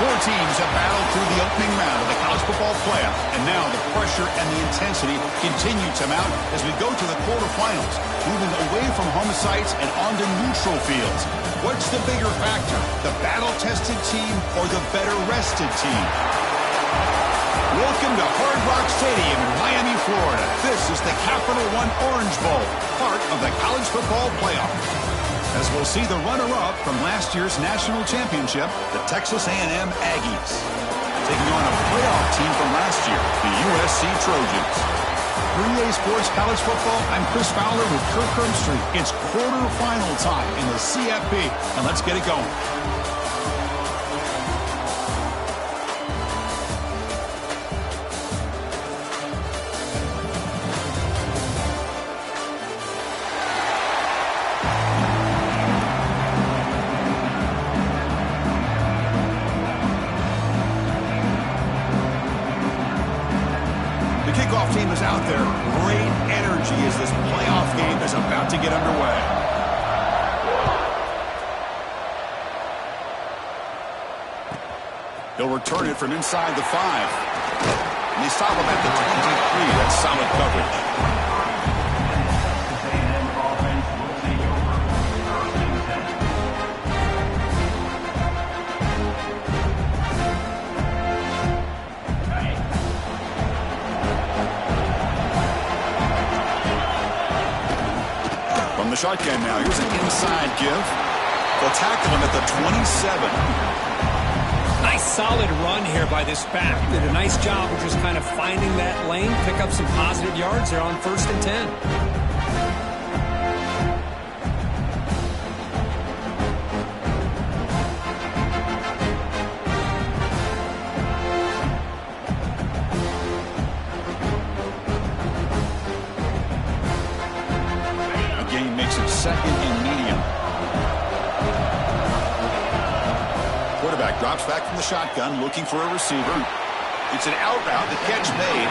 Four teams have battled through the opening round of the college football playoff, and now the pressure and the intensity continue to mount as we go to the quarterfinals, moving away from home sites and onto neutral fields. What's the bigger factor, the battle-tested team or the better-rested team? Welcome to Hard Rock Stadium in Miami, Florida. This is the Capital One Orange Bowl, part of the college football playoff. As we'll see the runner-up from last year's national championship, the Texas A&M Aggies, taking on a playoff team from last year, the USC Trojans. For EA Sports College Football, I'm Chris Fowler with Kirk Herbstreit. It's quarterfinal time in the CFP, and let's get it going. Team is out there. Great energy as this playoff game is about to get underway. He'll return it from inside the 5. And they stop him at the 23. That's solid coverage. The shotgun now. Here's an inside give. They'll tackle him at the 27. Nice solid run here by this back. Did a nice job of just kind of finding that lane, pick up some positive yards there on 1st and 10. Second and medium. Quarterback drops back from the shotgun, looking for a receiver. It's an out route, the catch made.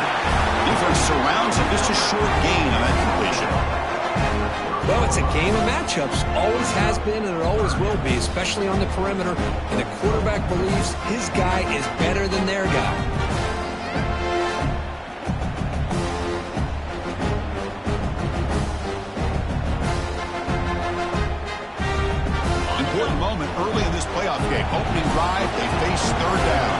Defense surrounds him, just a short gain on that completion. Well, it's a game of matchups. Always has been and it always will be, especially on the perimeter. And the quarterback believes his guy is better than their guy. Moment early in this playoff game. Opening drive, they face third down.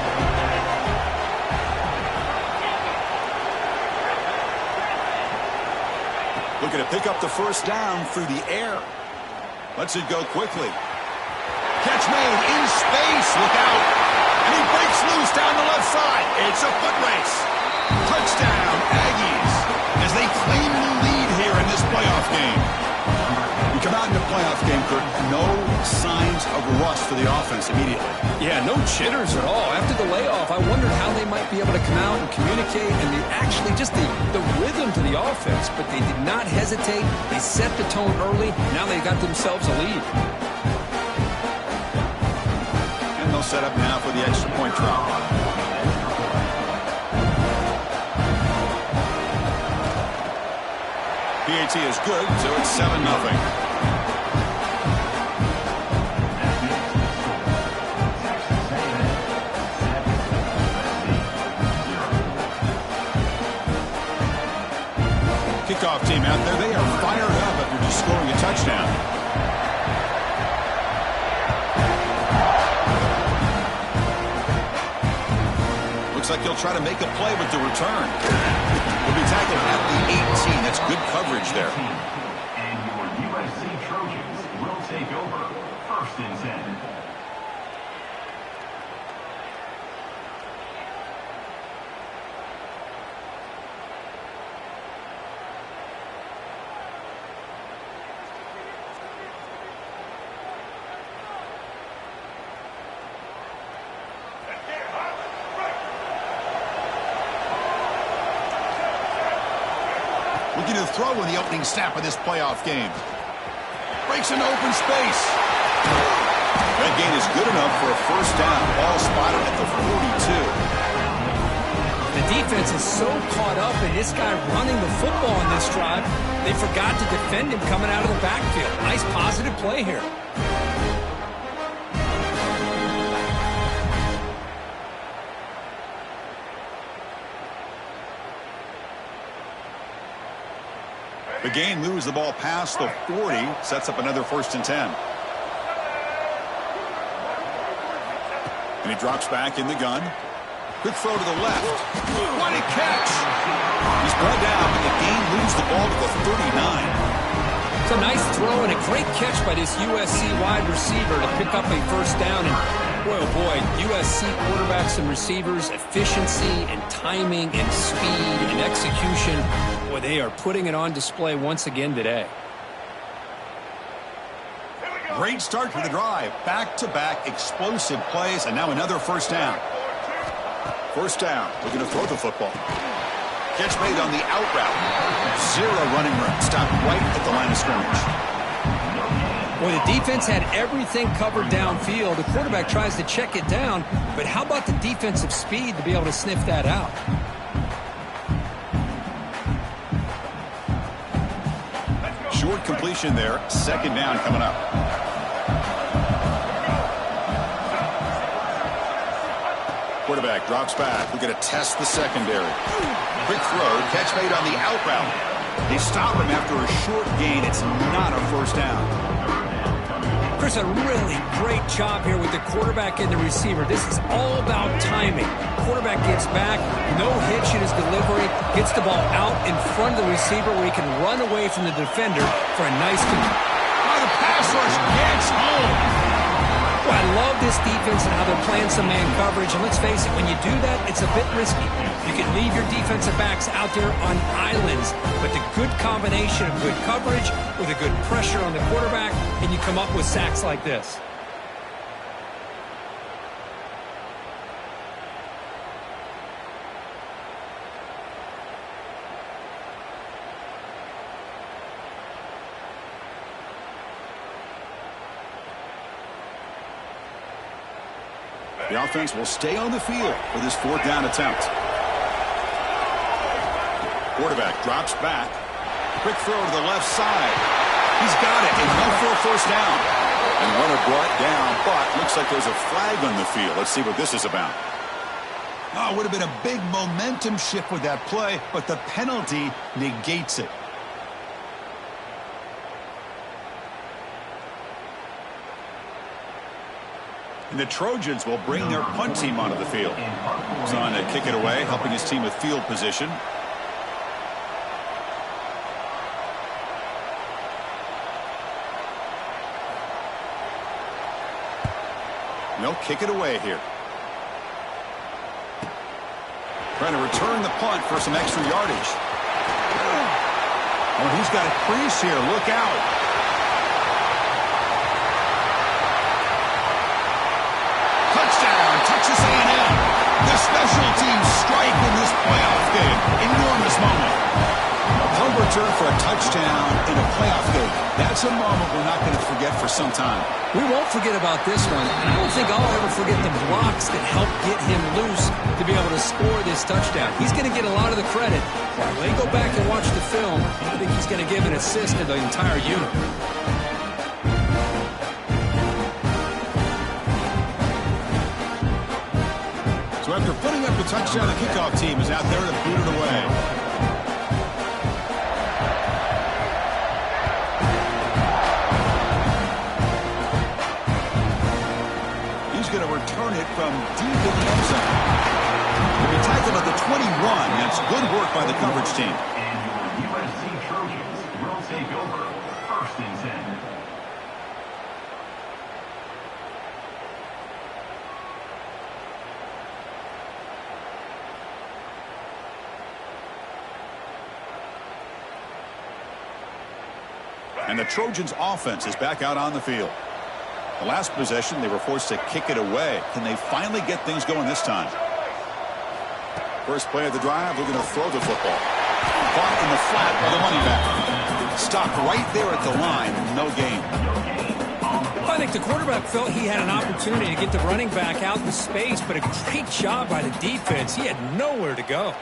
Looking to pick up the first down through the air. Lets it go quickly. Catch made in space. Look out. And he breaks loose down the left side. It's a foot race. Touchdown, Aggies, as they claim the lead here in this playoff game. We come out in the playoff game, Kirk, no signs of rust for the offense immediately. Yeah, no jitters at all. After the layoff, I wondered how they might be able to come out and communicate and actually just the rhythm to the offense, but they did not hesitate. They set the tone early. Now they got themselves a lead. And they'll set up now for the extra point drop. PAT is good, so it's 7-0. Kickoff team out there, they are fired up after just scoring a touchdown. Looks like he'll try to make a play with the return. Will be tackled at the 18. That's good coverage there. And your USC Trojans will take over 1st and 10. Looking to throw in the opening snap of this playoff game. Breaks into open space. That gain is good enough for a first down. Ball spotted at the 42. The defense is so caught up in this guy running the football in this drive, they forgot to defend him coming out of the backfield. Nice positive play here. The gain moves the ball past the 40, sets up another 1st and 10. And he drops back in the gun. Quick throw to the left. What a catch! He's brought down, but the gain moves the ball to the 39. It's a nice throw and a great catch by this USC wide receiver to pick up a 1st down. And boy, oh boy, USC quarterbacks and receivers, efficiency and timing and speed and execution. Boy, they are putting it on display once again today. Great start to the drive. Back-to-back explosive plays, and now another 1st down. 1st down. We're going to throw the football. Catch made on the out route. 0 running room. Stopped right at the line of scrimmage. Well, the defense had everything covered downfield. The quarterback tries to check it down, but how about the defensive speed to be able to sniff that out? Short completion there. 2nd down coming up. Quarterback drops back. We're going to test the secondary. Quick throw. Catch made on the out route. They stop him after a short gain. It's not a 1st down. Chris, a really great job here with the quarterback and the receiver. This is all about timing. Quarterback gets back, no hitch in his delivery, gets the ball out in front of the receiver where he can run away from the defender for a nice control. The pass rush gets home. Well, I love this defense and how they're playing some man coverage. And let's face it, when you do that, it's a bit risky. You can leave your defensive backs out there on islands, but the good combination of good coverage with a good pressure on the quarterback, and you come up with sacks like this. The offense will stay on the field for this 4th down attempt. Quarterback drops back. Quick throw to the left side. He's got it, and no for a 1st down. And runner brought down, but looks like there's a flag on the field. Let's see what this is about. Oh, it would have been a big momentum shift with that play, but the penalty negates it. And the Trojans will bring their punt team onto the field. He's on to kick it away, helping his team with field position. They'll kick it away here. Trying to return the punt for some extra yardage. Oh, he's got a crease here. Look out. Texas A&M. The special teams strike in this playoff game. Enormous moment. A punt return for a touchdown in a playoff game. That's a moment we're not going to forget for some time. We won't forget about this one. And I don't think I'll ever forget the blocks that helped get him loose to be able to score this touchdown. He's going to get a lot of the credit. When they go back and watch the film, I think he's going to give an assist to the entire unit. So after putting up the touchdown, the kickoff team is out there to boot it away. He's going to return it from deep in the end zone. He'll be tackled at the 21. That's good work by the coverage team. And your USC Trojans will take over 1st and 10. And the Trojans' offense is back out on the field. The last possession, they were forced to kick it away. Can they finally get things going this time? First play of the drive, they're going to throw the football. Caught in the flat by the running back. Stopped right there at the line. No gain. I think the quarterback felt he had an opportunity to get the running back out in space, but a great job by the defense. He had nowhere to go.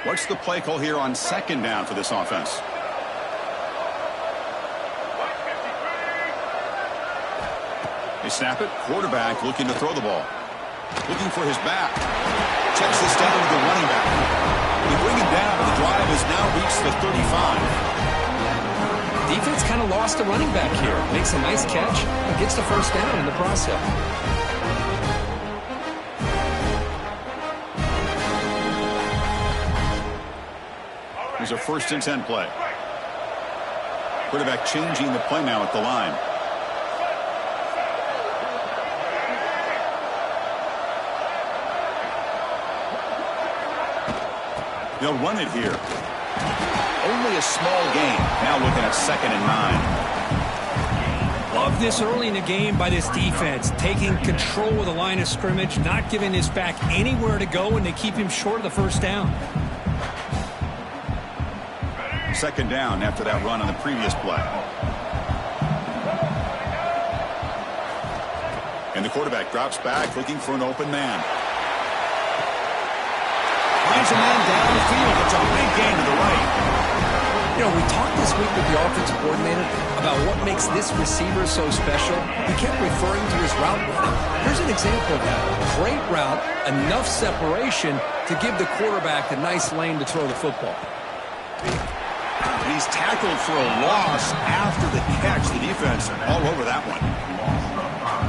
What's the play call here on 2nd down for this offense? They They snap it. Quarterback looking to throw the ball. Looking for his back. Checks this down with the running back. They bring him down, but the drive has now reached the 35. Defense kind of lost the running back here. Makes a nice catch, but gets the first down in the process. Here's a 1st and 10 play. Quarterback changing the play now at the line. They'll run it here. Only a small gain. Now looking at 2nd and 9. Love this early in the game by this defense. Taking control of the line of scrimmage, not giving this back anywhere to go, and they keep him short of the first down. 2nd down after that run on the previous play. And the quarterback drops back looking for an open man. Finds a man down the field. It's a big gain to the right. You know, we talked this week with the offensive coordinator about what makes this receiver so special. He kept referring to his route running. Here's an example of that. Great route, enough separation to give the quarterback a nice lane to throw the football. And he's tackled for a loss after the catch. The defense all over that one.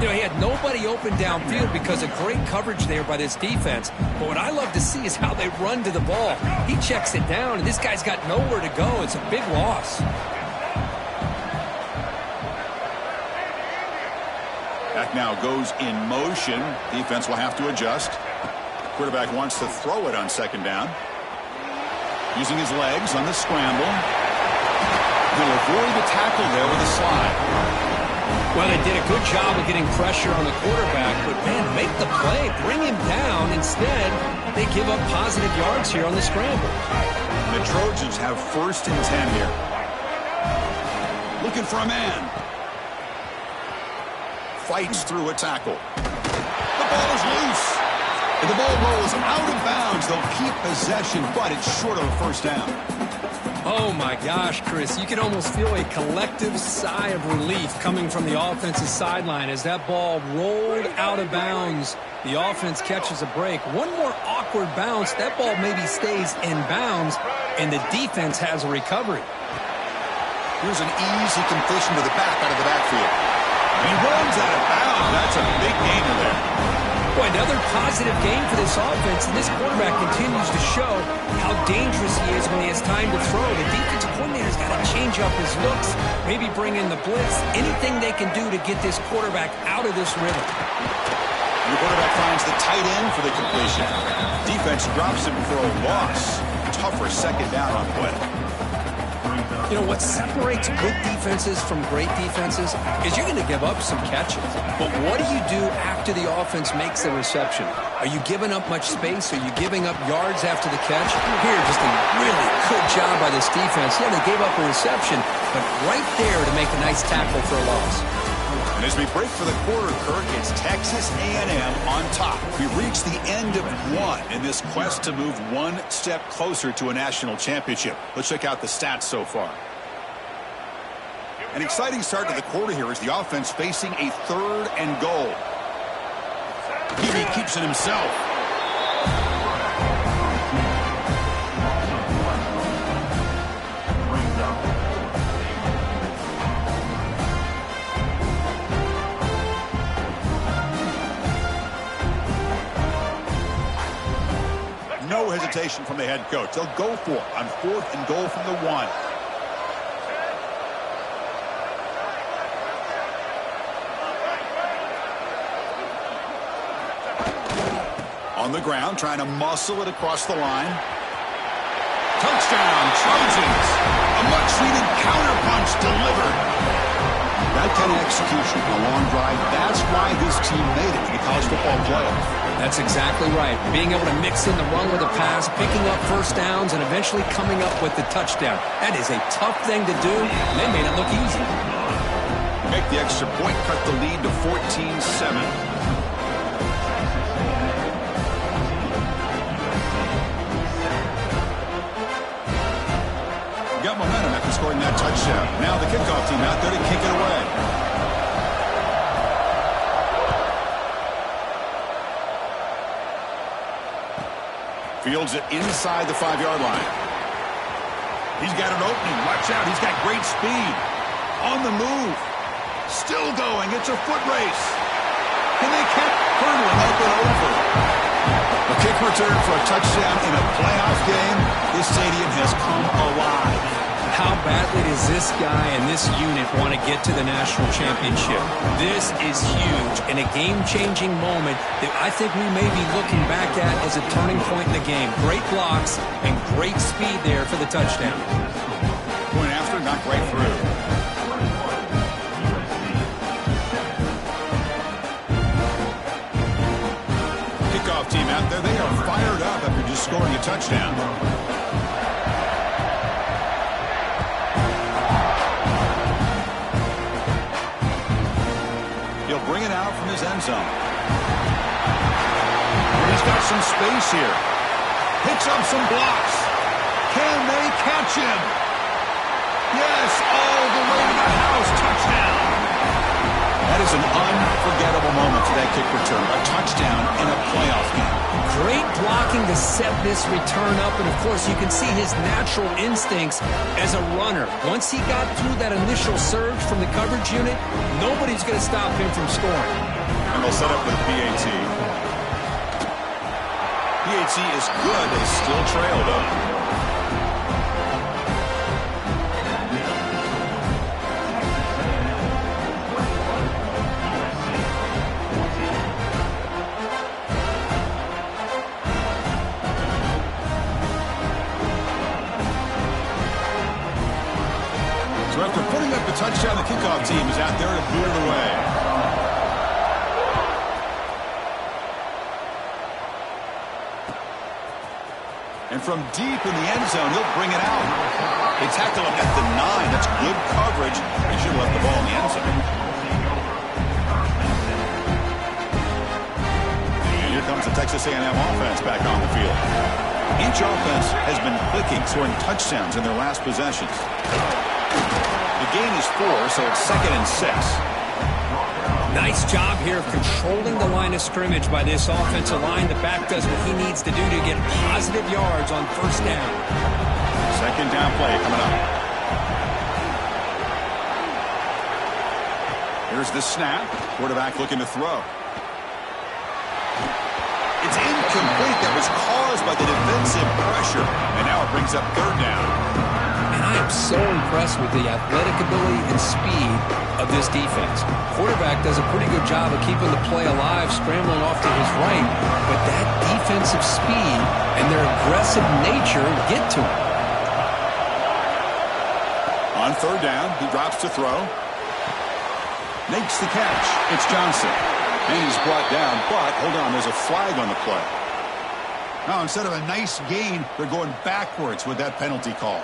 You know, he had nobody open downfield because of great coverage there by this defense. But what I love to see is how they run to the ball. He checks it down, and this guy's got nowhere to go. It's a big loss. Back now goes in motion. Defense will have to adjust. Quarterback wants to throw it on 2nd down. Using his legs on the scramble. He'll avoid the tackle there with a slide. Well, they did a good job of getting pressure on the quarterback, but, man, make the play. Bring him down. Instead, they give up positive yards here on the scramble. The Trojans have 1st and 10 here. Looking for a man. Fights through a tackle. The ball is loose. And the ball rolls out of bounds. They'll keep possession, but it's short of a 1st down. Oh, my gosh, Chris. You can almost feel a collective sigh of relief coming from the offensive sideline as that ball rolled out of bounds. The offense catches a break. One more awkward bounce. That ball maybe stays in bounds, and the defense has a recovery. Here's an easy completion to the back out of the backfield. He runs out of bounds. That's a big gainer there. Boy, another positive game for this offense, and this quarterback continues to show how dangerous he is when he has time to throw. The defensive coordinator's got to change up his looks, maybe bring in the blitz, anything they can do to get this quarterback out of this rhythm. The quarterback finds the tight end for the completion. Defense drops him for a loss. Tougher 2nd down on play. You know, what separates good defenses from great defenses is you're going to give up some catches. But what do you do after the offense makes the reception? Are you giving up much space? Are you giving up yards after the catch? Here, just a really good job by this defense. Yeah, they gave up a reception, but right there to make a nice tackle for a loss. And as we break for the quarter, Kirk, it's Texas A&M on top. We reach the end of one in this quest to move one step closer to a national championship. Let's check out the stats so far. An exciting start to the quarter here as the offense facing a 3rd and goal. He keeps it himself. No hesitation from the head coach. They'll go for it on 4th and goal from the 1. On the ground, trying to muscle it across the line. Touchdown, Trojans. A much-needed counterpunch delivered. That kind of execution, a long drive, that's why this team made it to the college football playoff. That's exactly right. Being able to mix in the run with a pass, picking up 1st downs, and eventually coming up with the touchdown. That is a tough thing to do, and they made it look easy. Make the extra point, cut the lead to 14-7. Got momentum after scoring that touchdown. Now the kickoff team out there to kick it away. Fields it inside the 5-yard line. He's got an opening. Watch out. He's got great speed. On the move. Still going. It's a foot race. Can they keep hurdling up and over? A kick return for a touchdown in a playoff game. This stadium has come alive. How badly does this guy and this unit want to get to the national championship? This is huge and a game-changing moment that I think we may be looking back at as a turning point in the game. Great blocks and great speed there for the touchdown. Going after, knocked right through. Kickoff team out there, they are fired up after just scoring a touchdown. He'll bring it out from his end zone. He's got some space here. Picks up some blocks. Can they catch him? Yes, all the way to the house. Touchdown. That is an unforgettable moment for that kick return. A touchdown in a playoff game. Great blocking to set this return up, and of course you can see his natural instincts as a runner. Once he got through that initial surge from the coverage unit, nobody's going to stop him from scoring. And they'll set up with PAT. PAT is good. They still trail, though. After putting up the touchdown, the kickoff team is out there to boot it away. And from deep in the end zone, he'll bring it out. They tackle him at the 9. That's good coverage. He should have left the ball in the end zone. And here comes the Texas A&M offense back on the field. Each offense has been clicking, scoring touchdowns in their last possessions. The gain is 4, so it's 2nd and 6. Nice job here of controlling the line of scrimmage by this offensive line. The back does what he needs to do to get positive yards on first down. 2nd down play coming up. Here's the snap. Quarterback looking to throw. It's incomplete. That was caused by the defensive pressure. And now it brings up 3rd down. I am so impressed with the athletic ability and speed of this defense. Quarterback does a pretty good job of keeping the play alive, scrambling off to his right, but that defensive speed and their aggressive nature get to him. On 3rd down, he drops to throw. Makes the catch. It's Johnson. And he's brought down, but hold on, there's a flag on the play. Now, instead of a nice gain, they're going backwards with that penalty call.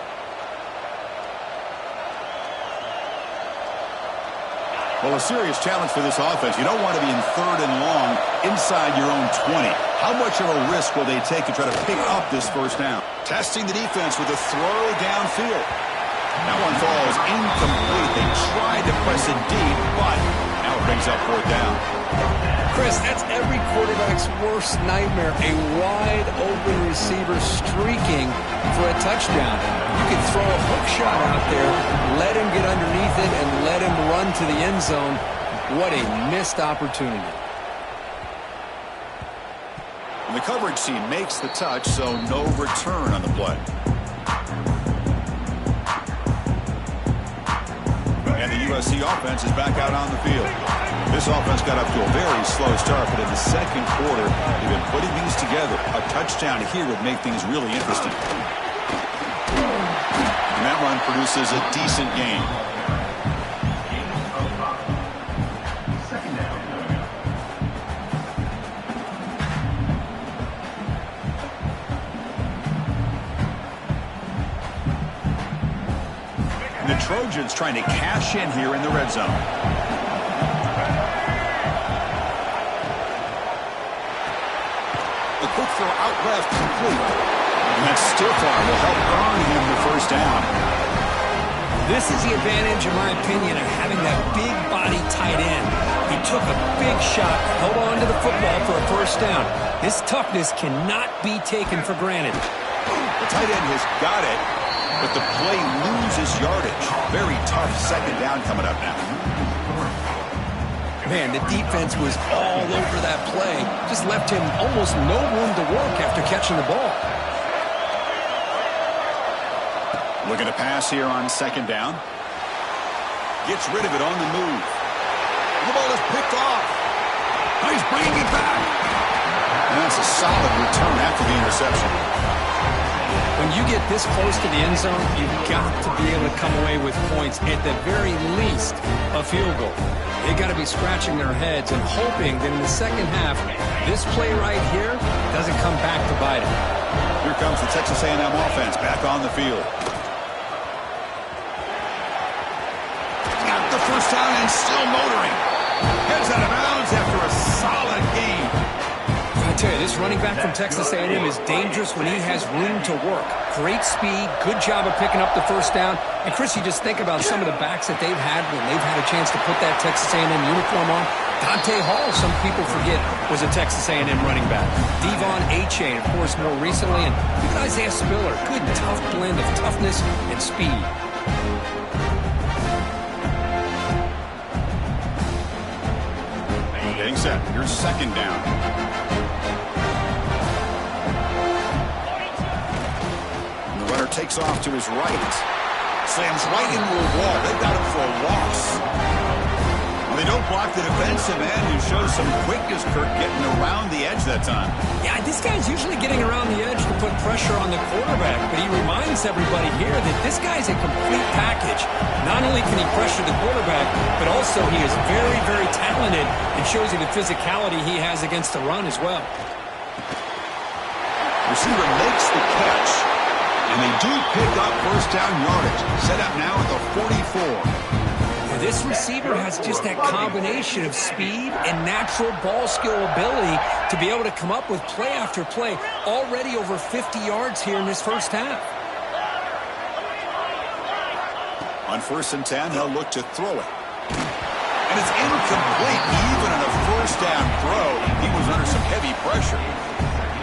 Well, a serious challenge for this offense. You don't want to be in 3rd and long inside your own 20. How much of a risk will they take to try to pick up this first down? Testing the defense with a throw downfield. That one falls incomplete. They tried to press it deep, but now it brings up 4th down. Chris, that's every quarterback's worst nightmare. A wide-open receiver streaking for a touchdown. You can throw a hook shot out there, let him get underneath it, and let him run to the end zone. What a missed opportunity. And the coverage team makes the touch, so no return on the play. And the USC offense is back out on the field. This offense got up to a very slow start, but in the 2nd quarter, they've been putting these together. A touchdown here would make things really interesting. And that run produces a decent gain. And the Trojans trying to cash in here in the red zone. The quick throw out left, complete. And that stiff arm will help earn him the first down. This is the advantage, in my opinion, of having that big body tight end. He took a big shot, held on to the football for a first down. His toughness cannot be taken for granted. The tight end has got it, but the play loses yardage. Very tough second down coming up now. Man, the defense was all over that play. Just left him almost no room to work after catching the ball. Looking to pass here on second down. Gets rid of it on the move. The ball is picked off. Now he's bringing it back. And that's a solid return after the interception. When you get this close to the end zone, you've got to be able to come away with points, at the very least, a field goal. They got to be scratching their heads and hoping that in the second half, this play right here doesn't come back to bite them. Here comes the Texas A&M offense back on the field. Got the first down and still motoring. Heads out of bounds after a solid game. I tell you, this running back from Texas A&M is dangerous when he has room to work. Great speed, good job of picking up the first down. And Chris, you just think about some of the backs that they've had when they've had a chance to put that Texas A&M uniform on. Dante Hall, some people forget, was a Texas A&M running back. Devon Achane, of course, more recently. And even Isaiah Spiller, good tough blend of toughness and speed. Getting set. Here's second down. Runner takes off to his right. Slams right into a wall. They've got him for a loss. Well, they don't block the defensive end, who shows some quickness, Kirk, getting around the edge that time. Yeah, this guy's usually getting around the edge to put pressure on the quarterback, but he reminds everybody here that this guy's a complete package. Not only can he pressure the quarterback, but also he is very, very talented and shows you the physicality he has against the run as well. Receiver makes the catch. And they do pick up first down yardage. Set up now at the 44. Now this receiver has just that combination of speed and natural ball skill ability to be able to come up with play after play. Already over 50 yards here in this first half. On 1st and 10, they'll look to throw it. And it's incomplete. Even on a first down throw, he was under some heavy pressure.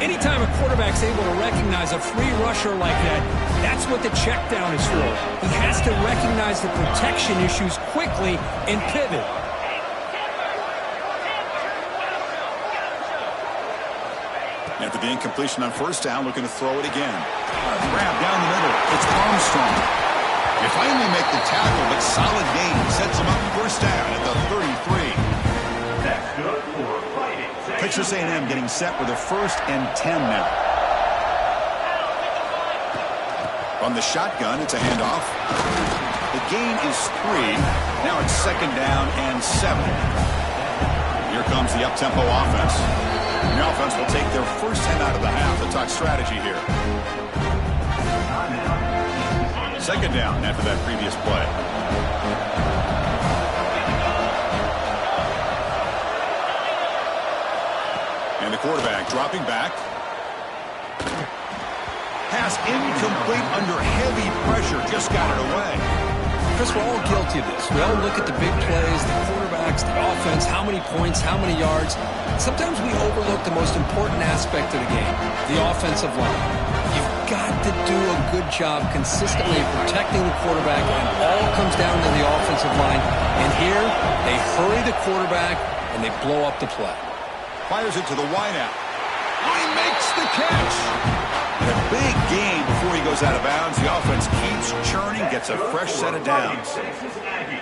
Anytime a quarterback's able to recognize a free rusher like that, that's what the check down is for. He has to recognize the protection issues quickly and pivot. After the incompletion on first down, looking to throw it again. Grab down the middle. It's Armstrong. They finally make the tackle, but solid gain sets him up first down at the 33. That's good for fighting. Texas A&M getting set with a 1st and 10 now. From the shotgun, it's a handoff. The gain is 3. Now it's 2nd down and 7. Here comes the up-tempo offense. And the offense will take their first 10 out of the half. The talk strategy here. 2nd down after that previous play. And the quarterback dropping back. Pass incomplete under heavy pressure. Just got it away. Chris, we're all guilty of this. We all look at the big plays, the quarterbacks, the offense, how many points, how many yards. Sometimes we overlook the most important aspect of the game, the offensive line. You've got to do a good job consistently protecting the quarterback, and all comes down to the offensive line. And here, they hurry the quarterback, and they blow up the play. Fires it to the wideout. Oh, he makes the catch. And a big gain before he goes out of bounds. The offense keeps churning, gets a fresh set of downs.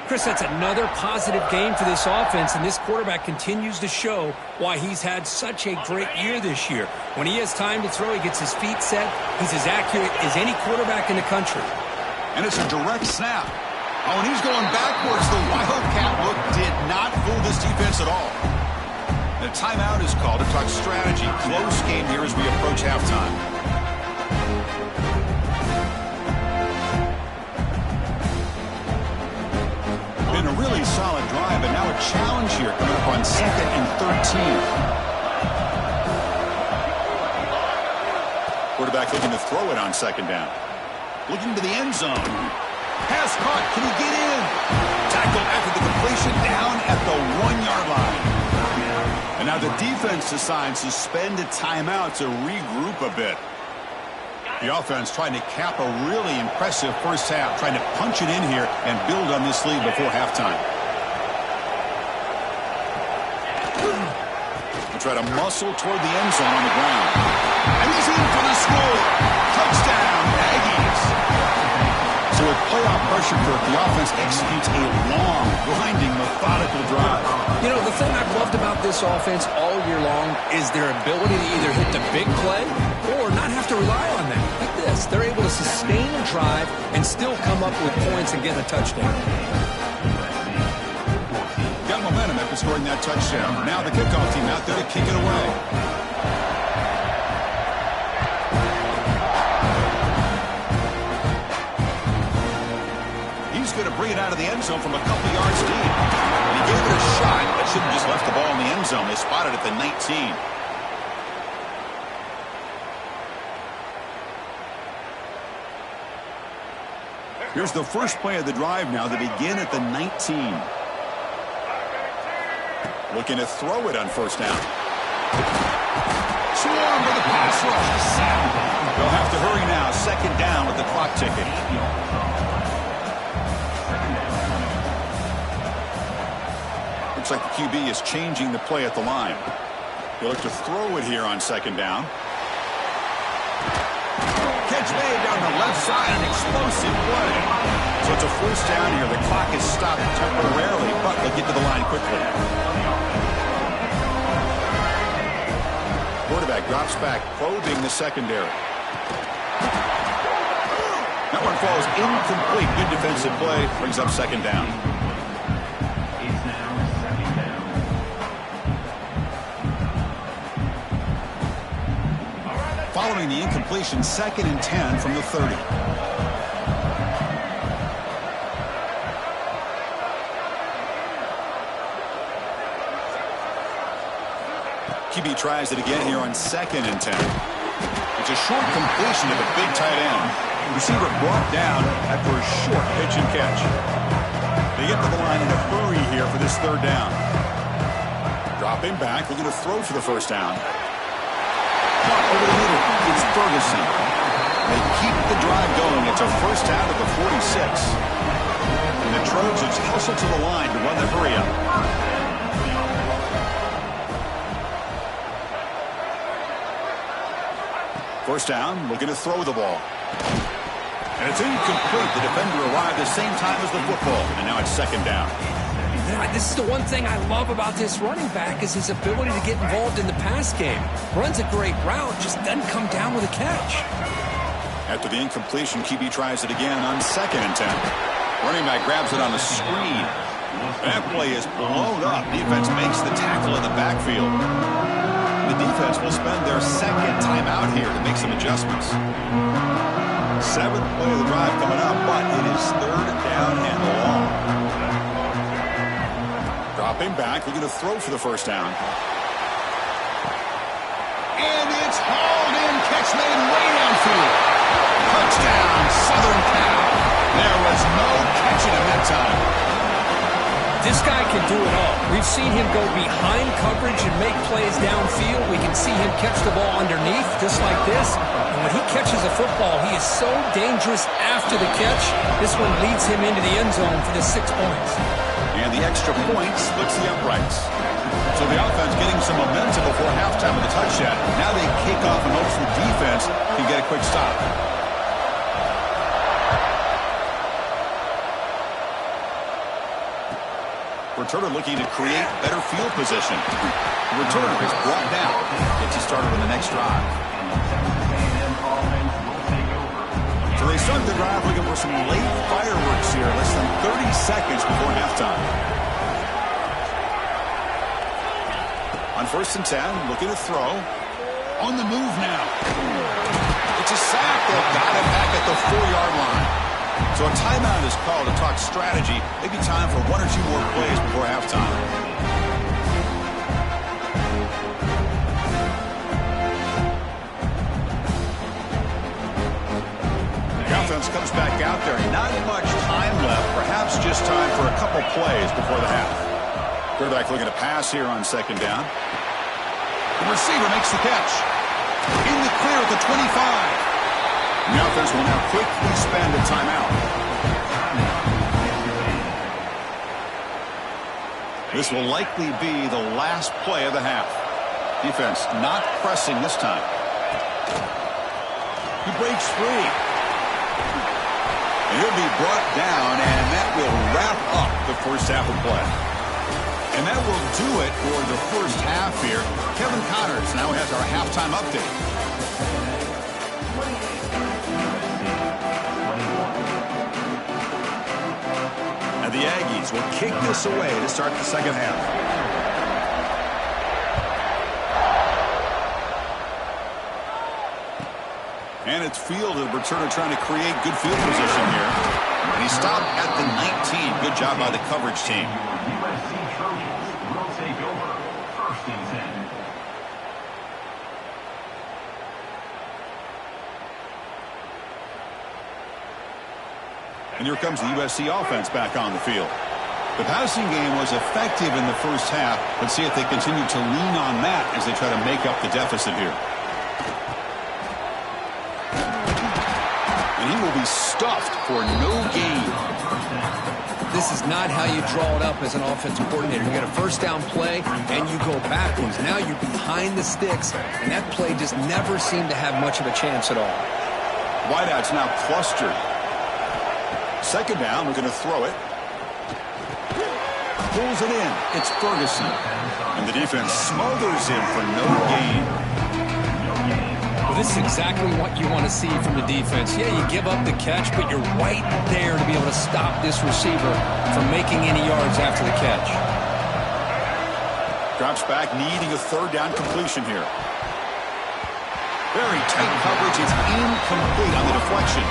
Chris, that's another positive game for this offense, and this quarterback continues to show why he's had such a great year this year. When he has time to throw, he gets his feet set. He's as accurate as any quarterback in the country. And it's a direct snap. Oh, and he's going backwards. The Wildcat look did not fool this defense at all. The timeout is called to talk strategy. Close game here as we approach halftime. Been a really solid drive, but now a challenge here coming up on 2nd and 13. Quarterback looking to throw it on 2nd down. Looking to the end zone. Pass caught. Can he get in? tackled after the completion down at the 1-yard line. And now the defense decides to spend a timeout to regroup a bit. The offense trying to cap a really impressive first half, trying to punch it in here and build on this lead before halftime. They try to muscle toward the end zone on the ground. And he's in for the score. Touchdown, Aggies. So with playoff pressure, Kirk, the offense executes a long, grinding, methodical drive. You know, the thing I've loved about this offense all year long is their ability to either hit the big play or not have to rely on that. Like this, they're able to sustain a drive and still come up with points and get a touchdown. Got momentum after scoring that touchdown. Now the kickoff team out there to kick it away. He's going to bring it out of the end zone from a couple yards deep. And he gave it a shot. That should have just left the ball in the end zone. They spotted it at the 19. Here's the first play of the drive now. They begin at the 19. Looking to throw it on first down. Swarm with the pass rush. They'll have to hurry now. Second down with the clock ticking. Looks like the QB is changing the play at the line. He'll look to throw it here on second down. Catch made down the left side. An explosive play. So it's a first down here. The clock is stopped temporarily, but they'll get to the line quickly. Quarterback drops back, probing the secondary. That one falls incomplete. Good defensive play. Brings up second down. Following the incompletion, 2nd and 10 from the 30. QB tries it again here on 2nd and 10. It's a short completion to the big tight end. Receiver brought down after a short pitch and catch. They get to the line in a hurry here for this third down. Dropping back, looking to throw for the first down. Over the middle, it's Ferguson. They keep the drive going. It's a first down at the 46. And the Trojans hustle to the line to run the hurry up. First down, looking to throw the ball. And it's incomplete. The defender arrived the same time as the football. And now it's second down. This is the one thing I love about this running back is his ability to get involved in the pass game. Runs a great route, just doesn't come down with a catch. After the incompletion, QB tries it again on 2nd and 10. Running back grabs it on the screen. That play is blown up. Defense makes the tackle in the backfield. The defense will spend their second timeout here to make some adjustments. 7th play of the drive coming up, but it is third down and long. Dropping back, looking to throw for the first down. And it's hauled in, catch made way downfield. Touchdown, Southern Cal. There was no catching him that time. This guy can do it all. We've seen him go behind coverage and make plays downfield. We can see him catch the ball underneath, just like this. And when he catches a football, he is so dangerous after the catch. This one leads him into the end zone for the 6 points. And the extra point splits the uprights. So the offense getting some momentum before halftime with a touchdown. Now they kick off and hopes the defense can get a quick stop. Returner looking to create better field position. The returner is brought down. Gets you started on the next drive. So they start the drive looking for some late fireworks here. Less than 30 seconds before halftime. On 1st and 10, looking to throw. On the move now. It's a sack. They've got him back at the 4-yard line. So a timeout is called to talk strategy. Maybe time for 1 or 2 more plays before halftime. The offense comes back out there. Not much time left. Perhaps just time for a couple plays before the half. Quarterback looking to pass here on second down. The receiver makes the catch. In the clear at the 25. The offense will now quickly spend a timeout. This will likely be the last play of the half. Defense not pressing this time. He breaks free. And he'll be brought down, and that will wrap up the first half of play. And that will do it for the first half here. Kevin Connors now has our halftime update. And the Aggies will kick this away to start the second half. And it's fielded. Returner trying to create good field position here. And he stopped at the 19. Good job by the coverage team. USC Trojans will take over. First and 10. And here comes the USC offense back on the field. The passing game was effective in the first half. Let's see if they continue to lean on that as they try to make up the deficit here. And he will be stuffed for no gain. This is not how you draw it up as an offensive coordinator. You get a first down play, and you go backwards. Now you're behind the sticks, and that play just never seemed to have much of a chance at all. Wideouts now clustered. Second down, we're going to throw it. Pulls it in. It's Ferguson. And the defense smothers him for no gain. Well, this is exactly what you want to see from the defense. Yeah, you give up the catch, but you're right there to be able to stop this receiver from making any yards after the catch. Drops back, needing a third down completion here. Very tight coverage. It's incomplete on the deflection.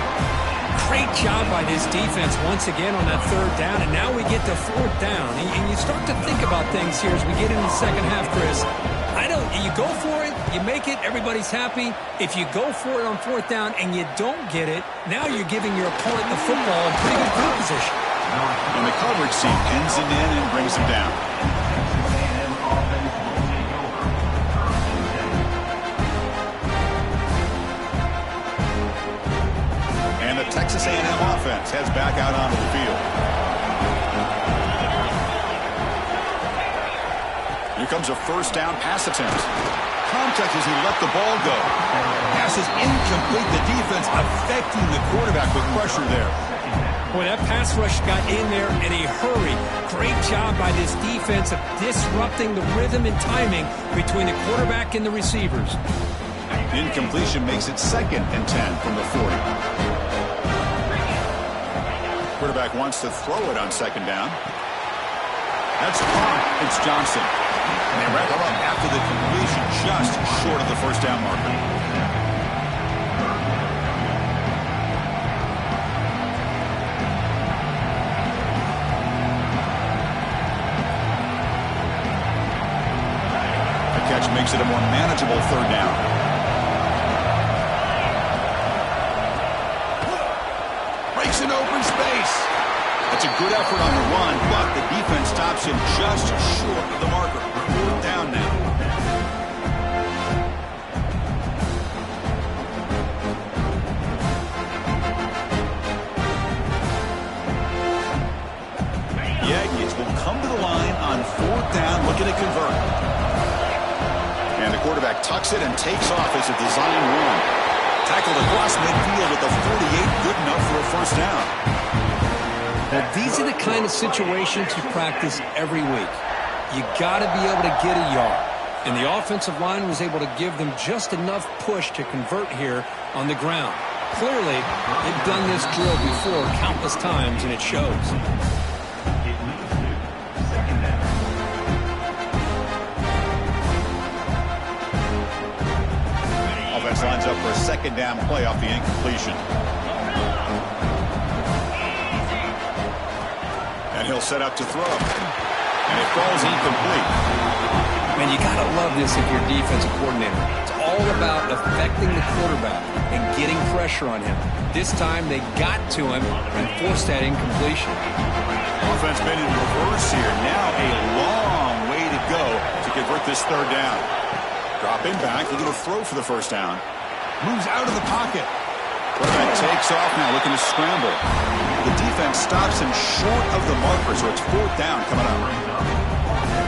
Great job by this defense once again on that third down, and now we get to fourth down. And you start to think about things here as we get into the second half, Chris. You go for it, you make it, everybody's happy. If you go for it on fourth down and you don't get it, now you're giving your opponent the football in pretty good field position. And the coverage team pins him in and brings him down. And the Texas A&M offense heads back out onto the field. Here comes a first down pass attempt. Contact as he let the ball go. Pass is incomplete. The defense affecting the quarterback with pressure there. Boy, that pass rush got in there in a hurry. Great job by this defense of disrupting the rhythm and timing between the quarterback and the receivers. Incompletion makes it second and 10 from the 40. Quarterback wants to throw it on second down. That's caught. It's Johnson. And they wrap him up after the completion, just short of the first down marker. The catch makes it a more manageable third down. Breaks an open space. That's a good effort on the run, but the defense stops him just short of the marker. Fourth down now. The Aggies will come to the line on fourth down, looking to convert. And the quarterback tucks it and takes off as a design run. Tackled across midfield at the 48, good enough for a first down. Now, these are the kind of situations you practice every week. You got to be able to get a yard. And the offensive line was able to give them just enough push to convert here on the ground. Clearly, they've done this drill before countless times, and it shows. Offense lines up for a second down play off the incompletion. And he'll set up to throw. And it falls incomplete. Man, you got to love this if you're a defensive coordinator. It's all about affecting the quarterback and getting pressure on him. This time they got to him and forced that incompletion. Offense been in reverse here. Now a long way to go to convert this third down. Dropping back, looking to throw for the first down. Moves out of the pocket. Quarterback takes off now, looking to scramble. The defense stops him short of the marker, so it's fourth down coming up.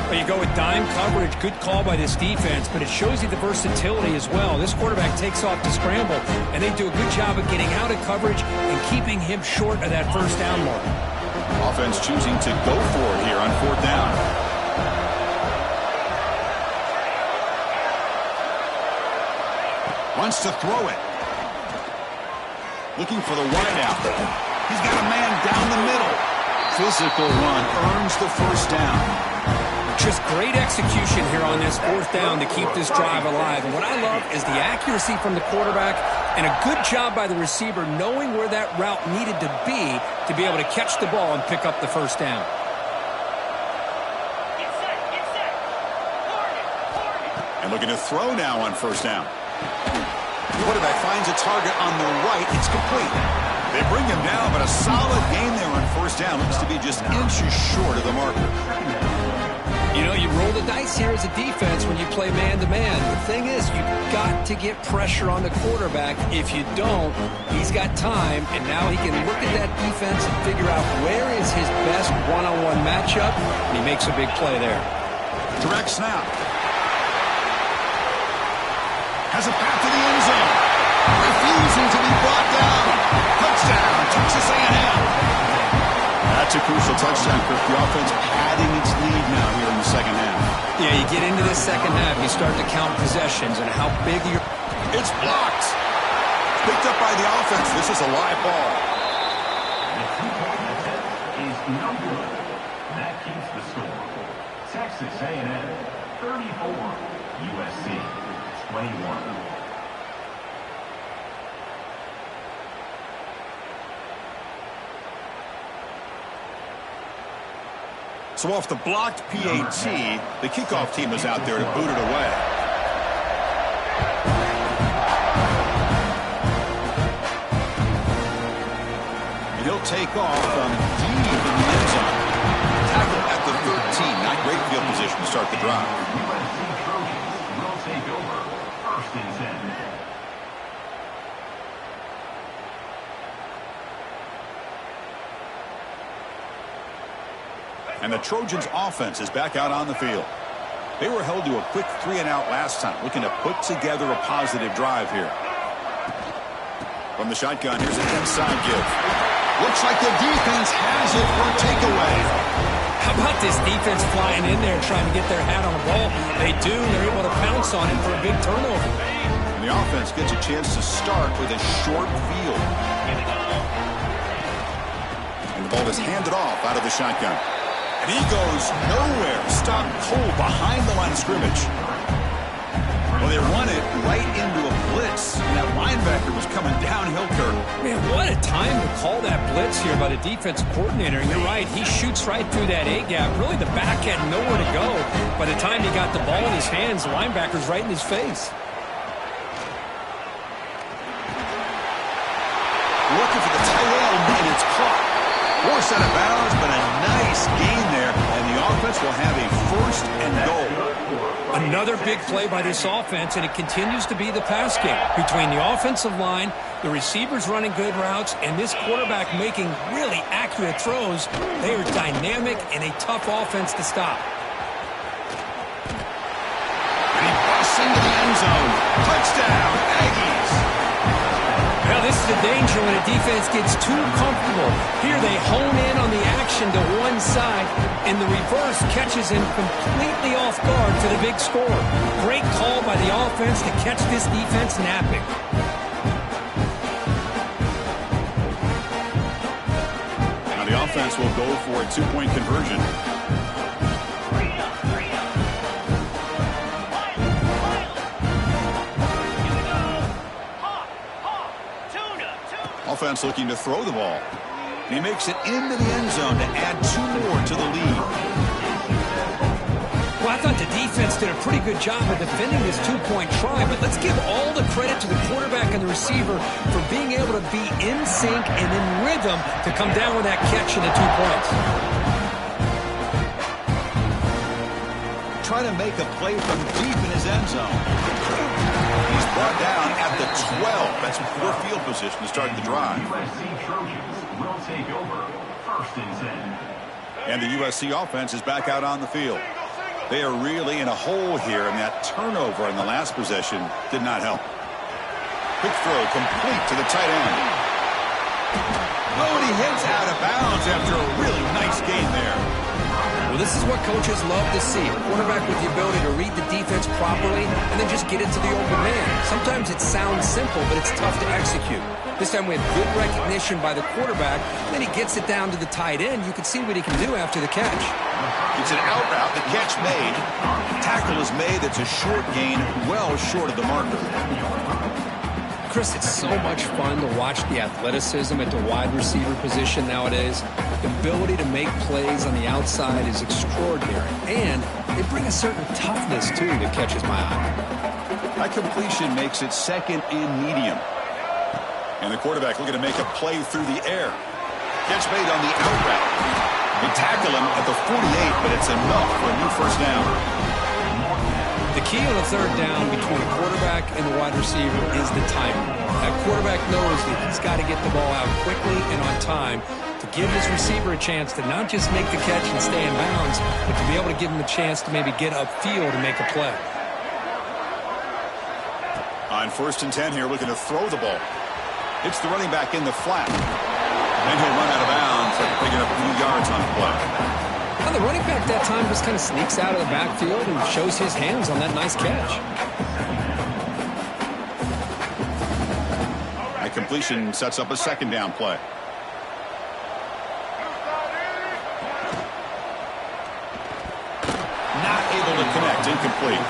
Well, you go with dime coverage. Good call by this defense, but it shows you the versatility as well. This quarterback takes off to scramble, and they do a good job of getting out of coverage and keeping him short of that first down mark. Offense choosing to go for it here on fourth down. Wants to throw it. Looking for the wideout. He's got a man down the middle. Physical run earns the first down. Just great execution here on this fourth down to keep this drive alive. And what I love is the accuracy from the quarterback and a good job by the receiver knowing where that route needed to be able to catch the ball and pick up the first down. And looking to throw now on first down. The quarterback finds a target on the right. It's complete. They bring him down, but a solid game there on first down. Looks to be just inches short of the marker. You know, you roll the dice here as a defense when you play man-to-man. The thing is, you've got to get pressure on the quarterback. If you don't, he's got time, and now he can look at that defense and figure out where is his best one-on-one matchup, and he makes a big play there. Direct snap. Has a path to the end zone. Refusing to be brought down. Touchdown, Texas A&M. That's a crucial touchdown, Kirk. The offense padding its lead now here in the second half. Yeah, you get into this second half, you start to count possessions and how big you're... It's blocked. Picked up by the offense. This is a live ball. The two-point attempt is no good. That keeps the score. Texas A&M 34, USC 21. So off the blocked PAT, the kickoff team is out there to boot it away. And he'll take off from deep in the end zone. Tackle at the 13. Not great field position to start the drive. USC Trojans will take over first and 10. And the Trojans' offense is back out on the field. They were held to a quick 3-and-out last time, looking to put together a positive drive here. From the shotgun, here's an inside give. Looks like the defense has it for a takeaway. How about this defense flying in there trying to get their hat on the ball? They do. They're able to pounce on it for a big turnover. And the offense gets a chance to start with a short field. And the ball is handed off out of the shotgun. And he goes nowhere. Stopped cold behind the line of scrimmage. Well, they run it right into a blitz. And that linebacker was coming downhill, Kirk. Man, what a time to call that blitz here by the defensive coordinator. And you're right, he shoots right through that A-gap. Really, the back had nowhere to go. By the time he got the ball in his hands, the linebacker's right in his face. Looking for the tight end, and it's caught. Forced out of bounds, but a nice gain there, and the offense will have a first and goal. Another big play by this offense, and it continues to be the pass game. Between the offensive line, the receivers running good routes, and this quarterback making really accurate throws, they are dynamic and a tough offense to stop. And he busts into the end zone. Touchdown, Aggies. Well, this is the danger when a defense gets too comfortable. Here they hone in on the action to one side, and the reverse catches him completely off guard for the big score. Great call by the offense to catch this defense napping. Now the offense will go for a two-point conversion. Offense looking to throw the ball. And he makes it into the end zone to add two more to the lead. Well, I thought the defense did a pretty good job of defending this two-point try, but let's give all the credit to the quarterback and the receiver for being able to be in sync and in rhythm to come down with that catch and the 2 points. trying to make a play from deep in his end zone. He's brought down at the 12. That's poor field position to start the drive. USC Trojans will take over 1st and 10. And the USC offense is back out on the field. They are really in a hole here, and that turnover in the last possession did not help. Quick throw complete to the tight end. Oh, and he hits out of bounds after a really nice gain there. Well, this is what coaches love to see. A quarterback with the ability to read the defense properly and then just get it to the open man. Sometimes it sounds simple, but it's tough to execute. This time we had good recognition by the quarterback, and then he gets it down to the tight end. You can see what he can do after the catch. It's an out route, the catch made. Tackle is made, it's a short gain, well short of the marker. Chris, it's so much fun to watch the athleticism at the wide receiver position nowadays. The ability to make plays on the outside is extraordinary, and they bring a certain toughness, too, that catches my eye. That completion makes it 2nd and medium. And the quarterback looking to make a play through the air. Catch made on the out route. They tackle him at the 48, but it's enough for a new 1st down. The key on a 3rd down between a quarterback and the wide receiver is the timing. That quarterback knows that he's got to get the ball out quickly and on time to give his receiver a chance to not just make the catch and stay in bounds, but to be able to give him a chance to maybe get upfield and make a play. On 1st and 10 here, looking to throw the ball. It's the running back in the flat. And he'll run out of bounds after picking up a few yards on the play. Well, the running back that time just kind of sneaks out of the backfield and shows his hands on that nice catch. That completion sets up a 2nd down play. Not able to connect, incomplete.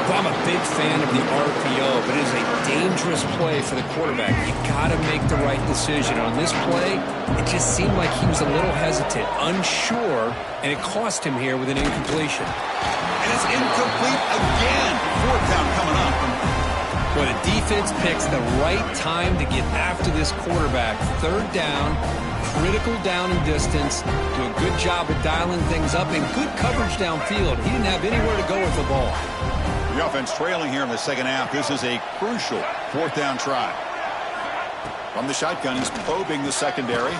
Well, I'm a big fan of the RPO, but it is a dangerous play for the quarterback. You got to make the right decision. On this play, it just seemed like he was a little hesitant, unsure, and it cost him here with an incompletion. And it's incomplete again. 4th down coming up. Well, the defense picks the right time to get after this quarterback. 3rd down, critical down and distance. Do a good job of dialing things up and good coverage downfield. He didn't have anywhere to go with the ball. The offense trailing here in the 2nd half. This is a crucial 4th down try. From the shotgun, he's probing the secondary.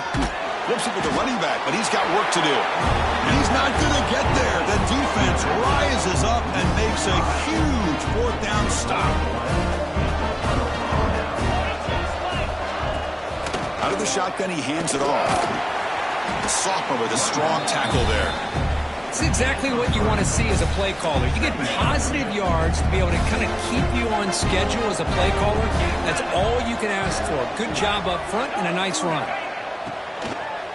Flips it with the running back, but he's got work to do. And he's not going to get there. The defense rises up and makes a huge 4th down stop. Out of the shotgun, he hands it off. The sophomore with a strong tackle there. It's exactly what you want to see as a play caller. You get positive yards to be able to kind of keep you on schedule as a play caller. That's all you can ask for. Good job up front and a nice run.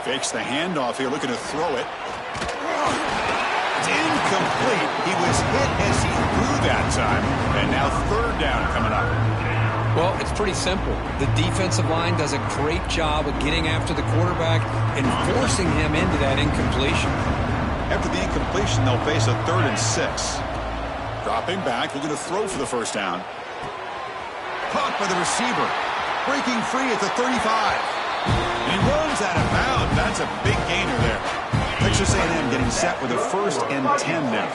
Fakes the handoff here, looking to throw it. It's incomplete. He was hit as he threw that time. And now 3rd down coming up. Well, it's pretty simple. The defensive line does a great job of getting after the quarterback and forcing him into that incompletion. After the incompletion, they'll face a 3rd and 6. Dropping back, looking to throw for the 1st down. Caught by the receiver. Breaking free at the 35. And he runs out of bounds. That's a big gainer there. Texas A&M getting set with a 1st and 10 now.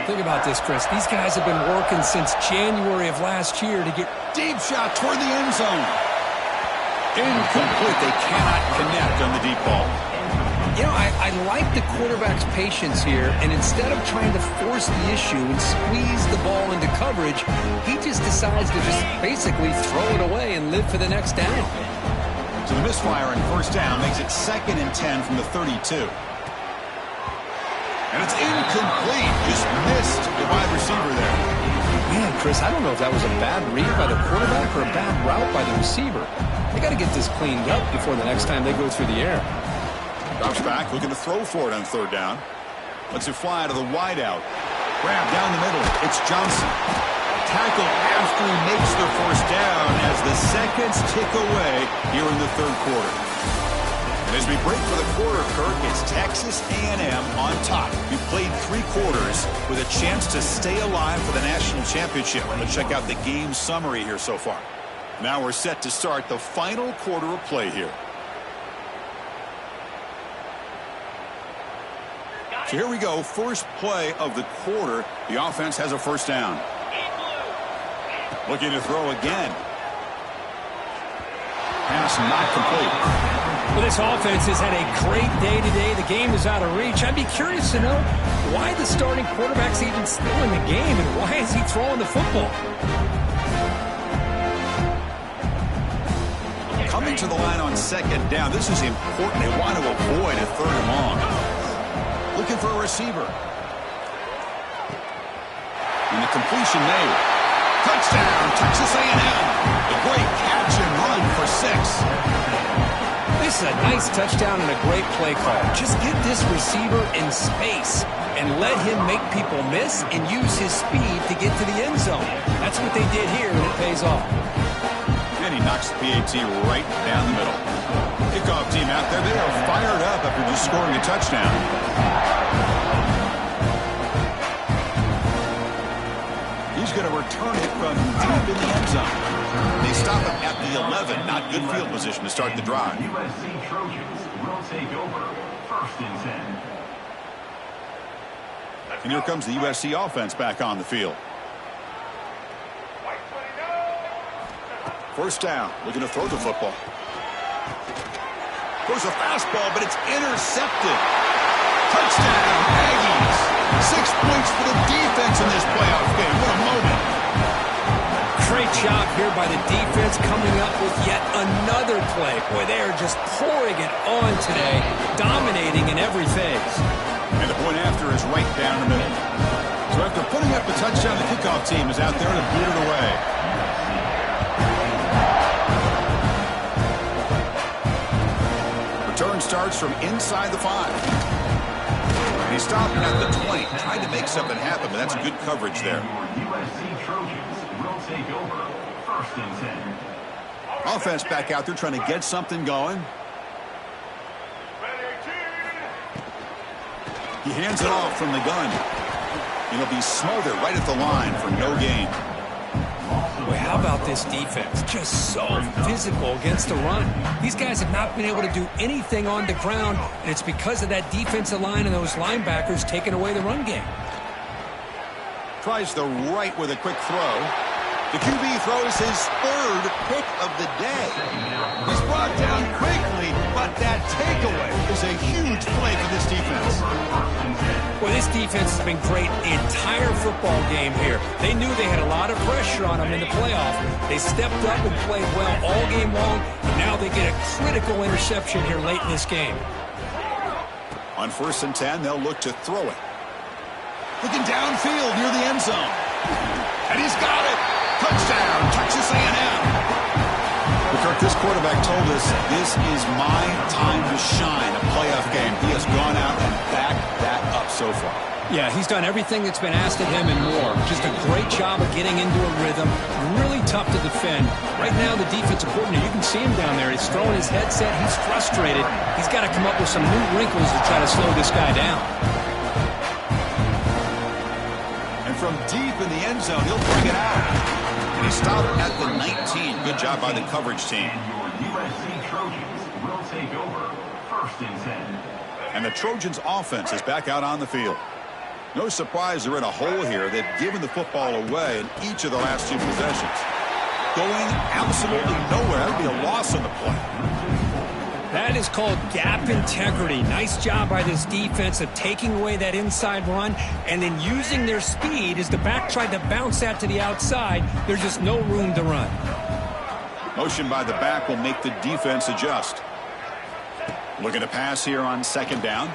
Think about this, Chris. These guys have been working since January of last year to get deep shot toward the end zone. Incomplete. They cannot connect on the deep ball. You know, I like the quarterback's patience here, and instead of trying to force the issue and squeeze the ball into coverage, he just decides to just basically throw it away and live for the next down. So the misfire in 1st down makes it 2nd and 10 from the 32. And it's incomplete. Just missed the wide receiver there. Man, Chris, I don't know if that was a bad read by the quarterback or a bad route by the receiver. They got to get this cleaned up before the next time they go through the air. Drops back, looking to throw for it on 3rd down. Lets it fly to the wideout. Grab down the middle. It's Johnson. Tackle after he makes the 1st down as the seconds tick away here in the 3rd quarter. And as we break for the quarter, Kirk, it's Texas A&M on top. We played 3 quarters with a chance to stay alive for the national championship. Let's check out the game summary here so far. Now we're set to start the final quarter of play here. So here we go, first play of the quarter. The offense has a first down. Looking to throw again. Pass not complete. Well, this offense has had a great day today. The game is out of reach. I'd be curious to know why the starting quarterback's even still in the game and why is he throwing the football? Coming to the line on second down. This is important. They want to avoid a third and long. Looking for a receiver. And the completion made. Touchdown, Texas A&M. A great catch and run for 6. This is a nice touchdown and a great play call. Just get this receiver in space and let him make people miss and use his speed to get to the end zone. That's what they did here, and it pays off. And he knocks the PAT right down the middle. Kickoff team out there. They are fired up after just scoring a touchdown. He's going to return it from deep in the end zone. They stop him at the 11. Not good field position to start the drive. USC Trojans will take over. First and 10. And here comes the USC offense back on the field. First down, looking to throw the football. Throws a fastball, but it's intercepted. Touchdown, Aggies. 6 points for the defense in this playoff game. What a moment. Great job here by the defense coming up with yet another play. Boy, they are just pouring it on today, dominating in every phase. And the point after is right down the middle. So after putting up the touchdown, the kickoff team is out there to boot it away. Return starts from inside the 5. He stopped at the 20, trying to make something happen, but that's good coverage there. USC Trojans will take over. First and 10. Offense back out there trying to get something going. He hands it off from the gun. It'll be smothered right at the line for no gain. Boy, how about this defense? Just so physical against the run. These guys have not been able to do anything on the ground, and it's because of that defensive line and those linebackers taking away the run game. Tries the right with a quick throw. The QB throws his third pick of the day. He's brought down quickly, but that takeaway is a huge play for this defense. Well, this defense has been great the entire football game here. They knew they had a lot of pressure on them in the playoff. They stepped up and played well all game long, and now they get a critical interception here late in this game. On first and 10, they'll look to throw it. Looking downfield near the end zone. And he's got it. Touchdown, Texas A&M. Kirk, this quarterback told us this is my time to shine, a playoff game. He has gone out and backed that up so far. Yeah, he's done everything that's been asked of him and more. Just a great job of getting into a rhythm. Really tough to defend. Right now, the defensive coordinator, you can see him down there. He's throwing his headset. He's frustrated. He's got to come up with some new wrinkles to try to slow this guy down. And from deep in the end zone, he'll bring it out. And he stopped at the 19. Good job by the coverage team. Your USC Trojans will take over. First and 10. And the Trojans offense is back out on the field. No surprise they're in a hole here. They've given the football away in each of the last 2 possessions. Going absolutely nowhere. That would be a loss on the play. That is called gap integrity. Nice job by this defense of taking away that inside run and then using their speed as the back tried to bounce that to the outside. There's just no room to run. Motion by the back will make the defense adjust. Looking to pass here on second down.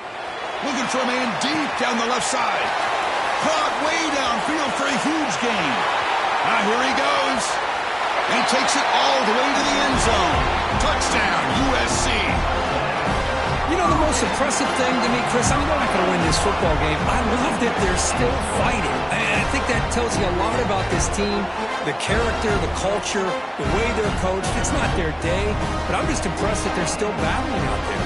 Looking for a man deep down the left side. Caught way downfield for a huge gain. Now here he goes. And he takes it all the way to the end zone. Touchdown, USC. You know the most impressive thing to me, Chris, I mean, they're not going to win this football game. I love that they're still fighting. And I think that tells you a lot about this team, the character, the culture, the way they're coached. It's not their day, but I'm just impressed that they're still battling out there.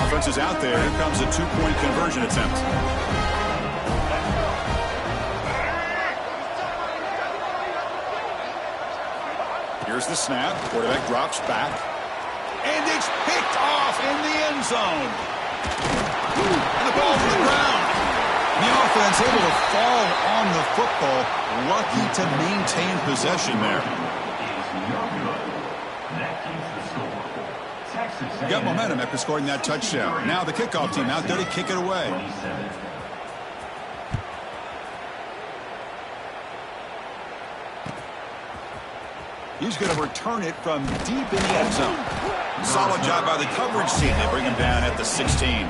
Offense is out there. Here comes a 2-point conversion attempt. Here's the snap. Quarterback drops back. And it's picked off in the end zone. And the ball to the ground. The offense able to fall on the football. Lucky to maintain possession there. Got momentum after scoring that touchdown. Now the kickoff team out there to kick it away. He's going to return it from deep in the end zone. Solid job by the coverage team. They bring him down at the 16.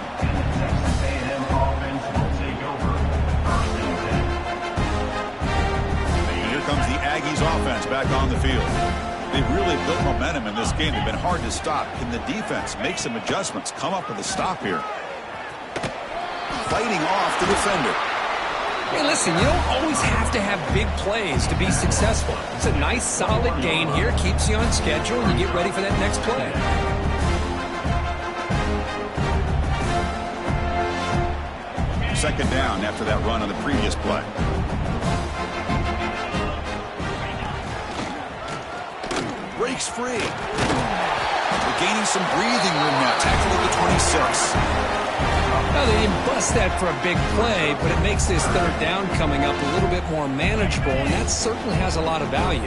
Comes the Aggies offense back on the field. They've really built momentum in this game. They've been hard to stop. Can the defense make some adjustments, come up with a stop here? Fighting off the defender. Hey, listen, you don't always have to have big plays to be successful. It's a nice, solid gain here. Keeps you on schedule, and you get ready for that next play. Second down after that run on the previous play. Breaks free. They're gaining some breathing room now. Tackle at the 26. Now, they didn't bust that for a big play, but it makes this third down coming up a little bit more manageable, and that certainly has a lot of value.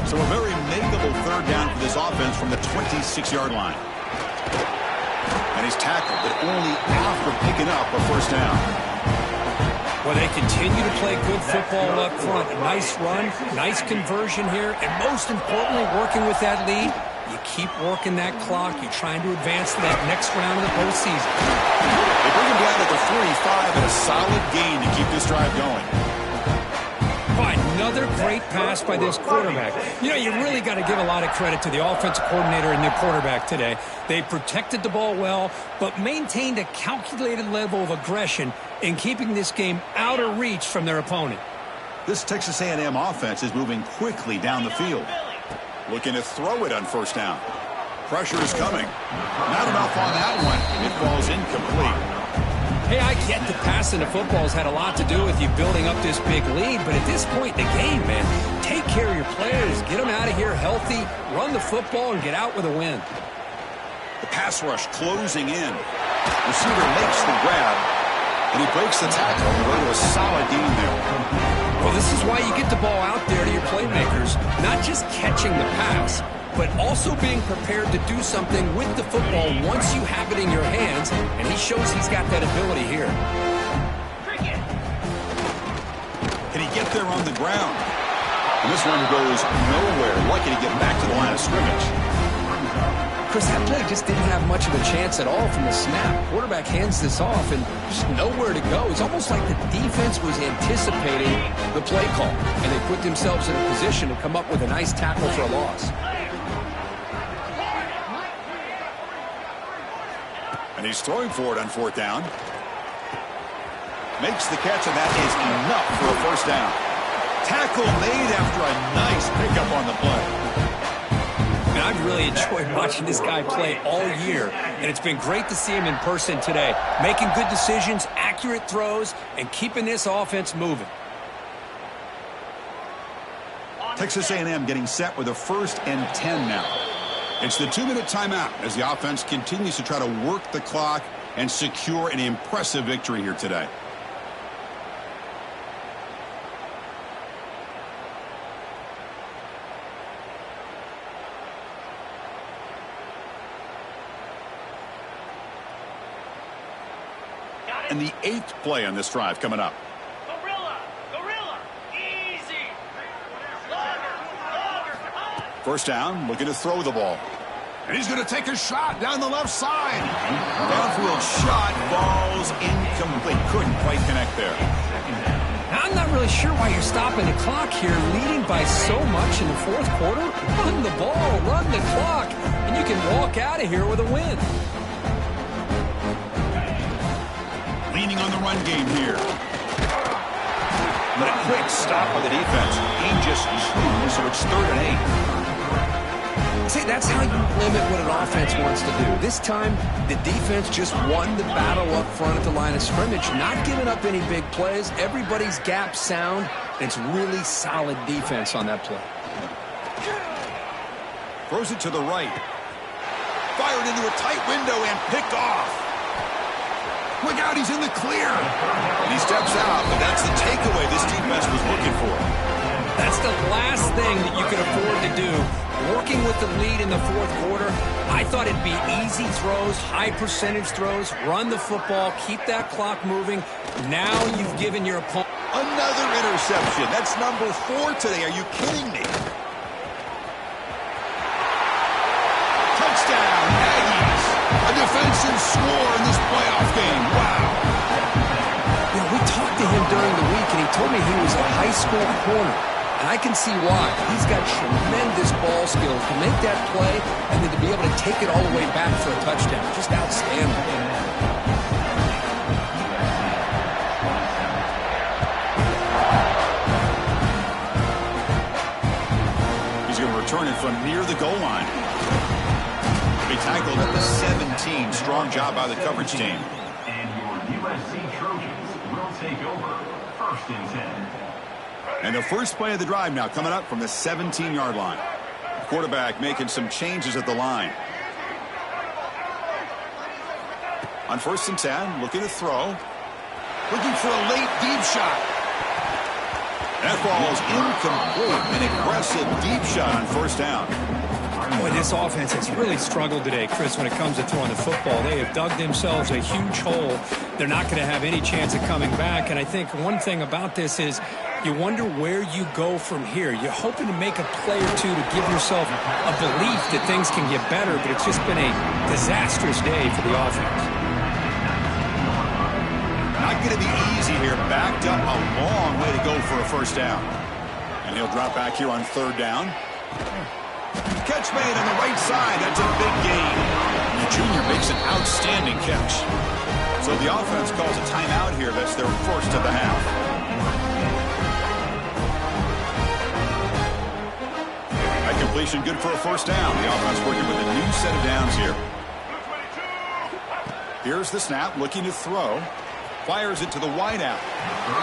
So a very makeable third down for this offense from the 26-yard line. And he's tackled, but only after picking up a first down. Well, they continue to play good football up front. A nice run, nice conversion here, and most importantly, working with that lead, you keep working that clock. You're trying to advance to that next round of the postseason. They bring him down at the 45 and a solid gain to keep this drive going. Another great pass by this quarterback. You know, you really got to give a lot of credit to the offensive coordinator and their quarterback today. They protected the ball well, but maintained a calculated level of aggression in keeping this game out of reach from their opponent. This Texas A&M offense is moving quickly down the field. Looking to throw it on first down. Pressure is coming. Not enough on that one. It falls incomplete. Hey, I get the passing the football's had a lot to do with you building up this big lead, but at this point in the game, man, take care of your players, get them out of here healthy, run the football, and get out with a win. The pass rush closing in. Receiver makes the grab, and he breaks the tackle on the way to a solid gain there. Well, this is why you get the ball out there to your playmakers, not just catching the pass, but also being prepared to do something with the football once you have it in your hands, and he shows he's got that ability here. Can he get there on the ground? And this one goes nowhere. Lucky to get back to the line of scrimmage. Chris, that play just didn't have much of a chance at all from the snap. Quarterback hands this off and just nowhere to go. It's almost like the defense was anticipating the play call, and they put themselves in a position to come up with a nice tackle for a loss. And he's throwing for it on fourth down. Makes the catch, and that is enough for a first down. Tackle made after a nice pickup on the play. And I've really enjoyed watching this guy play all year, and it's been great to see him in person today, making good decisions, accurate throws, and keeping this offense moving. Texas A&M getting set with a 1st and 10 now. It's the 2-minute timeout as the offense continues to try to work the clock and secure an impressive victory here today. And the 8th play on this drive coming up. First down, looking to throw the ball. And he's going to take a shot down the left side. Downfield shot falls incomplete. Couldn't quite connect there. Now, I'm not really sure why you're stopping the clock here, leading by so much in the fourth quarter. Run the ball, run the clock, and you can walk out of here with a win. Leaning on the run game here. But a quick stop by the defense. Gain just 2, so it's 3rd and 8. See, that's how you limit what an offense wants to do. This time, the defense just won the battle up front at the line of scrimmage, not giving up any big plays. Everybody's gap sound. It's really solid defense on that play. Throws it to the right. Fired into a tight window and picked off. Look out, he's in the clear. And he steps out, but that's the takeaway this defense was looking for. That's the last thing that you can afford to do. Working with the lead in the fourth quarter, I thought it'd be easy throws, high percentage throws, run the football, keep that clock moving. Now you've given your opponent another interception. That's number 4 today. Are you kidding me? Touchdown, Aggies. A defensive score in this playoff game. Wow. You know, we talked to him during the week, and he told me he was a high school corner. And I can see why. He's got tremendous ball skills to make that play and then to be able to take it all the way back for a touchdown. Just outstanding. He's going to return it from near the goal line. He tackled at the 17. Strong job by the coverage team. And your USC Trojans will take over 1st and 10. And the first play of the drive now coming up from the 17-yard line. The quarterback making some changes at the line. On 1st and 10, looking to throw. Looking for a late deep shot. That ball's incomplete. An aggressive deep shot on 1st down. Boy, this offense has really struggled today, Chris, when it comes to throwing the football. They have dug themselves a huge hole. They're not going to have any chance of coming back. And I think one thing about this is you wonder where you go from here. You're hoping to make a play or two to give yourself a belief that things can get better, but it's just been a disastrous day for the offense. Not going to be easy here. Backed up a long way to go for a 1st down. And he'll drop back here on 3rd down. Catch made on the right side. That's a big gain. The junior makes an outstanding catch. So the offense calls a timeout here. That's their first of the half. That completion good for a 1st down. The offense working with a new set of downs here. Here's the snap, looking to throw. Fires it to the wideout.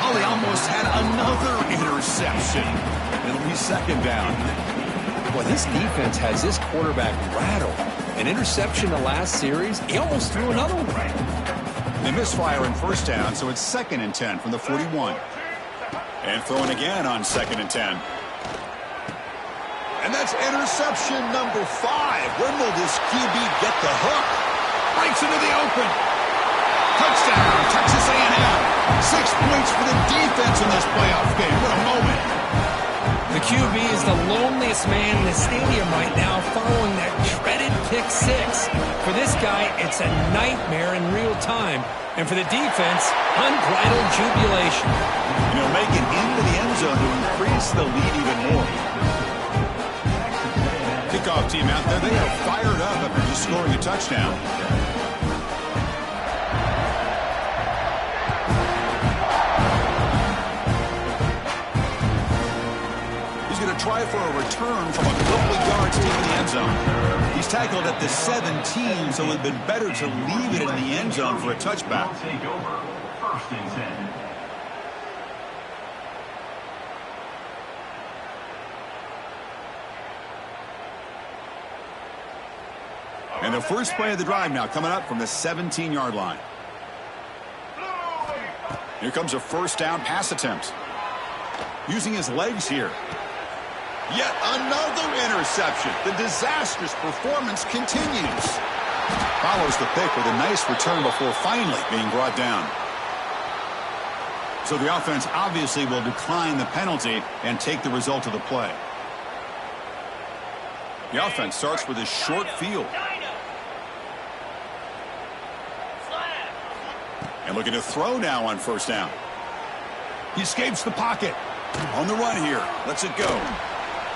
Oh, they almost had another interception. It'll be 2nd down. Well, this defense has this quarterback rattled. An interception the last series, he almost threw another one. They misfire in 1st down, so it's 2nd and 10 from the 41. And throwing again on 2nd and 10. And that's interception number 5. When will this QB get the hook? Breaks into the open. Touchdown, Texas A&M. 6 points for the defense in this playoff game. What a moment. The QB is the loneliest man in the stadium right now following that dreaded pick 6. For this guy, it's a nightmare in real time. And for the defense, unbridled jubilation. You know, make it into the end zone to increase the lead even more. Kickoff team out there, they are fired up after just scoring a touchdown. Try for a return from a couple of yards deep in the end zone. He's tackled at the 17, so it would have been better to leave it in the end zone for a touchback. Take over 1st and 10. And the first play of the drive now coming up from the 17-yard line. Here comes a 1st down pass attempt. Using his legs here. Yet another interception. The disastrous performance continues. Follows the pick with a nice return before finally being brought down. So the offense obviously will decline the penalty and take the result of the play. The offense starts with a short field. And looking to throw now on 1st down. He escapes the pocket. On the run here. Lets it go.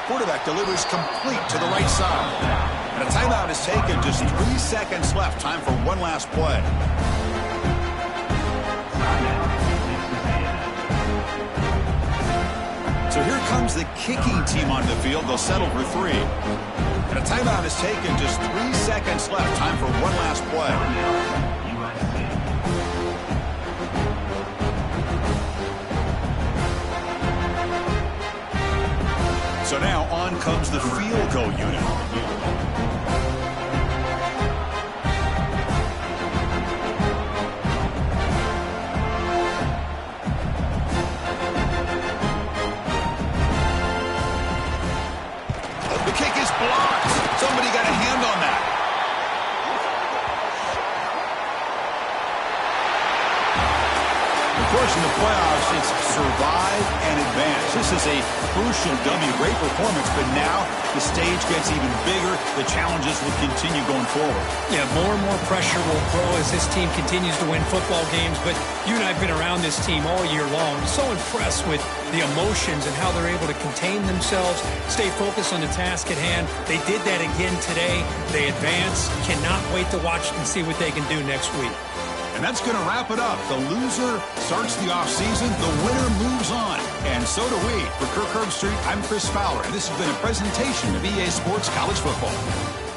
Quarterback delivers complete to the right side. And a timeout is taken. Just 3 seconds left. Time for one last play. So here comes the kicking team onto the field. They'll settle for 3. And a timeout is taken. Just 3 seconds left. Time for one last play. So now on comes the field goal unit. qualify and advance. This is a crucial W. Great performance, but now the stage gets even bigger. The challenges will continue going forward. Yeah, more and more pressure will grow as this team continues to win football games, but you and I have been around this team all year long. So impressed with the emotions and how they're able to contain themselves, stay focused on the task at hand. They did that again today. They advance. Cannot wait to watch and see what they can do next week. And that's going to wrap it up. The loser starts the offseason. The winner moves on. And so do we. For Kirk Herbstreit, I'm Chris Fowler, and this has been a presentation of EA Sports College Football.